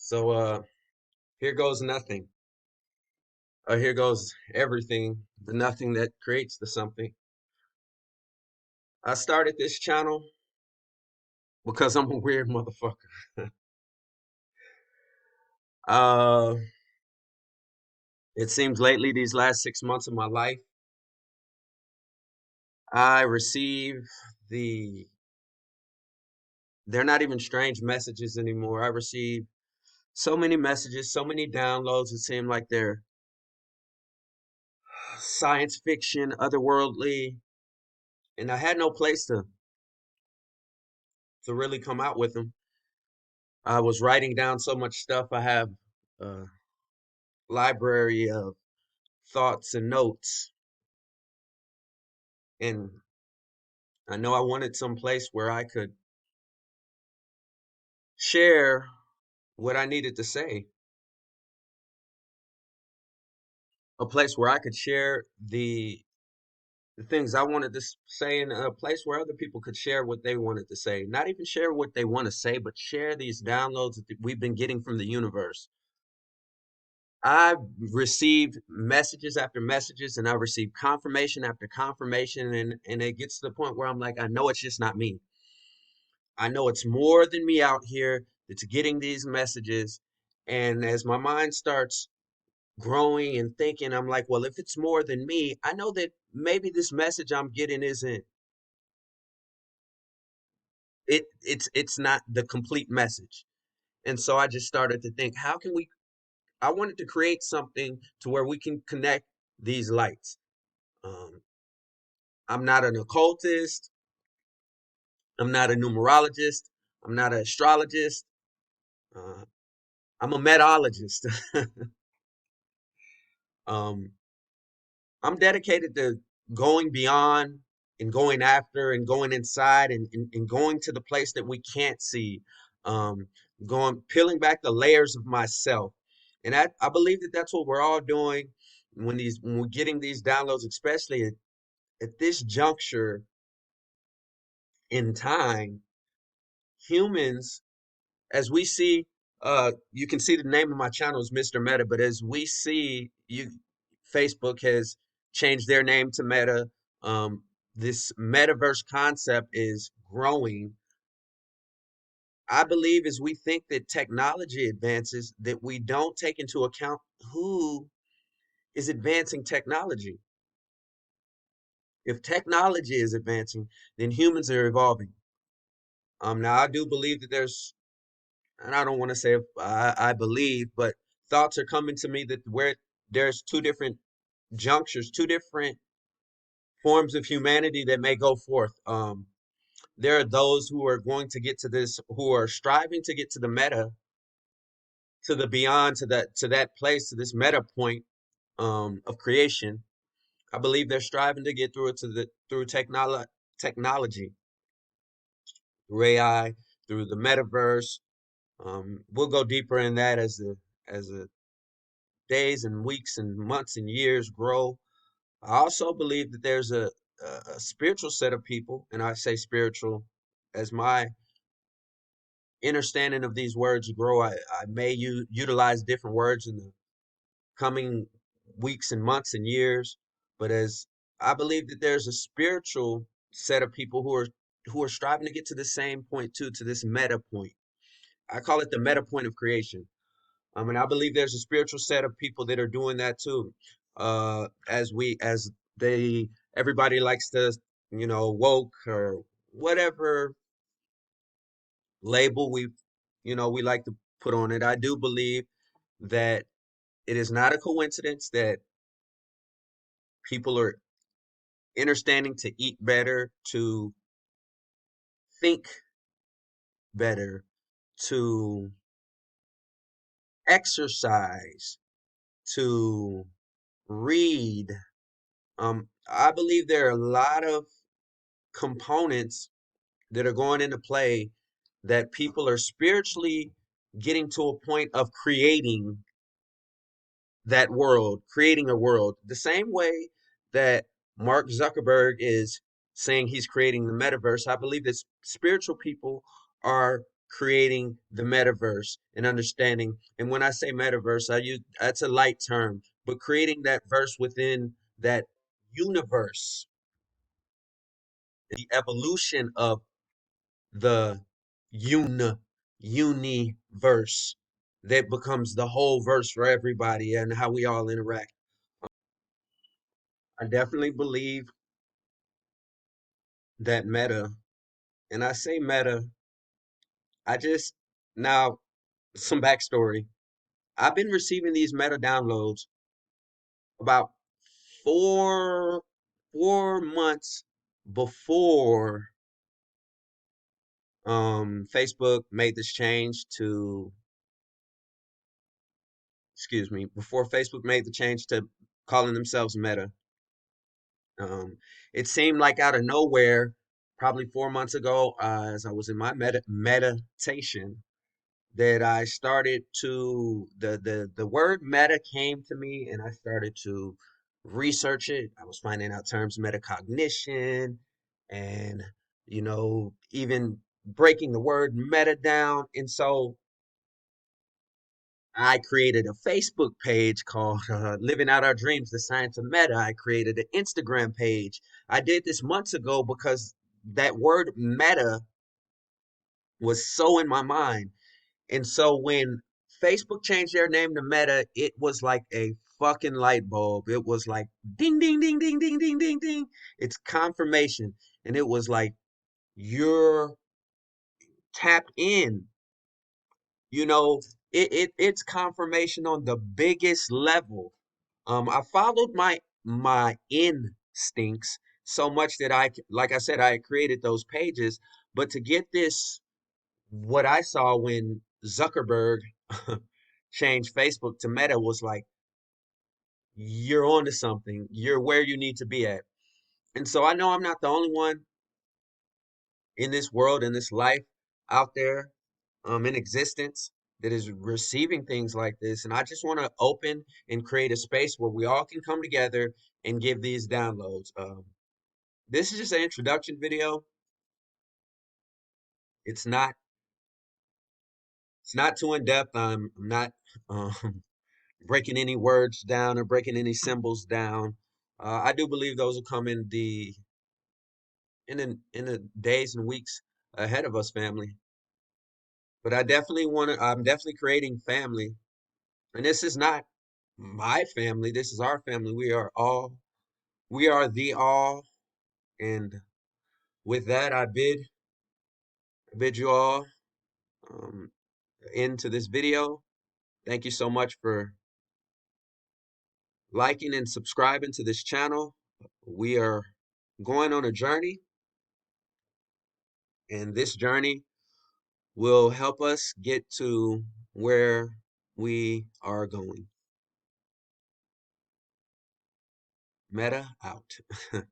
So here goes nothing. Here goes everything, the nothing that creates the something. I started this channel because I'm a weird motherfucker. uh, it seems lately, these last 6 months of my life, I receive the, they're not even strange messages anymore. I receive so many messages, so many downloads. It seemed like they're science fiction, otherworldly, and I had no place to really come out with them. I was writing down so much stuff. I have a library of thoughts and notes, and I know I wanted some place where I could share what I needed to say, a place where I could share the things I wanted to say, and a place where other people could share what they wanted to say. Not even share what they want to say, but share these downloads that we've been getting from the universe. I've received messages after messages, and I've received confirmation after confirmation, and it gets to the point where I'm like, I know it's just not me. I know it's more than me out here that's getting these messages. And as my mind starts growing and thinking, I'm like, well, if it's more than me, I know that maybe this message I'm getting isn't it's not the complete message. And so I just started to think, how can we I wanted to create something to where we can connect these lights. Um, I'm not an occultist. I'm not a numerologist. I'm not an astrologist. Uh, I'm a metologist. um, I'm dedicated to going beyond and going after and going inside and going to the place that we can't see. Um, going peeling back the layers of myself. And I believe that that's what we're all doing when we're getting these downloads, especially at this juncture in time. Humans, as we see, you can see the name of my channel is Mr. Meta, but as we see, Facebook has changed their name to Meta. Um, this metaverse concept is growing. I believe as we think that technology advances, that we don't take into account who is advancing technology. If technology is advancing, then humans are evolving. Now I do believe that there's, and I don't want to say if I believe, but thoughts are coming to me that where there's two different junctures, two different forms of humanity that may go forth. There are those who are going to get to this, who are striving to get to the meta, to the beyond, to that place, to this meta point of creation. I believe they're striving to get through it through technology, through AI, through the metaverse. We'll go deeper in that as the days and weeks and months and years grow. I also believe that there's a spiritual set of people, and I say spiritual as my understanding of these words grow. I may utilize different words in the coming weeks and months and years, but as I believe that there's a spiritual set of people who are striving to get to the same point too, to this meta point. I call it the meta point of creation. And I believe there's a spiritual set of people that are doing that too. As they, everybody likes to, woke or whatever label we like to put on it. I do believe that it is not a coincidence that people are understanding to eat better, to think better, to exercise, to read. I believe there are a lot of components that are going into play that people are spiritually getting to a point of creating that world, creating a world, the same way that Mark Zuckerberg is saying he's creating the metaverse. I believe that spiritual people are creating the metaverse and understanding. And when I say metaverse, I use that's a light term, but creating that verse within that universe, the evolution of the un universe that becomes the whole verse for everybody and how we all interact. I definitely believe that meta, and I say meta, I just now some backstory. I've been receiving these meta downloads about four 4 months before Facebook made this change to excuse me, before Facebook made the change to calling themselves Meta. Um, it seemed like out of nowhere, probably 4 months ago, as I was in my meditation, that I started to the word meta came to me, and I started to research it. I was finding out terms metacognition, and even breaking the word meta down. And so I created a Facebook page called Living Out Our Dreams, The Science of Meta. I created an Instagram page. I did this months ago because that word meta was so in my mind. And so when Facebook changed their name to Meta, it was like a fucking light bulb. It was like ding, ding, ding, ding, ding, ding, ding, ding. It's confirmation. And it was like, you're tapped in. You know, it's confirmation on the biggest level. I followed my instincts so much that like I said, I created those pages. But to get this, what I saw when Zuckerberg changed Facebook to Meta was like, you're onto something. You're where you need to be at. And so I know I'm not the only one in this world, in this life out there, in existence that is receiving things like this. And I just want to open and create a space where we all can come together and give these downloads. This is just an introduction video. It's not it's not too in depth. I'm not um, breaking any words down or breaking any symbols down. I do believe those will come in the days and weeks ahead of us, family. But I'm definitely creating family. And this is not my family. This is our family. We are the all. And with that, I bid you all um, into this video. Thank you so much for liking and subscribing to this channel. We are going on a journey, and this journey will help us get to where we are going. Meta out.